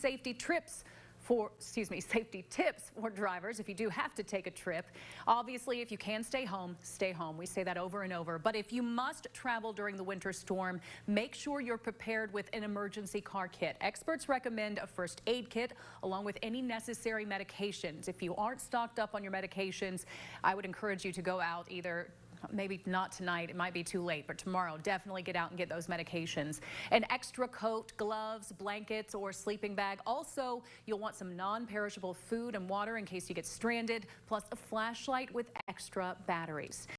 safety safety tips for drivers if you do have to take a trip. Obviously, if you can stay home, stay home. We say that over and over. But if you must travel during the winter storm, make sure you're prepared with an emergency car kit. Experts recommend a first aid kit along with any necessary medications. If you aren't stocked up on your medications, I would encourage you to go out either. Maybe not tonight, it might be too late, but tomorrow definitely get out and get those medications. An extra coat, gloves, blankets, or sleeping bag. Also, you'll want some non-perishable food and water in case you get stranded, plus a flashlight with extra batteries.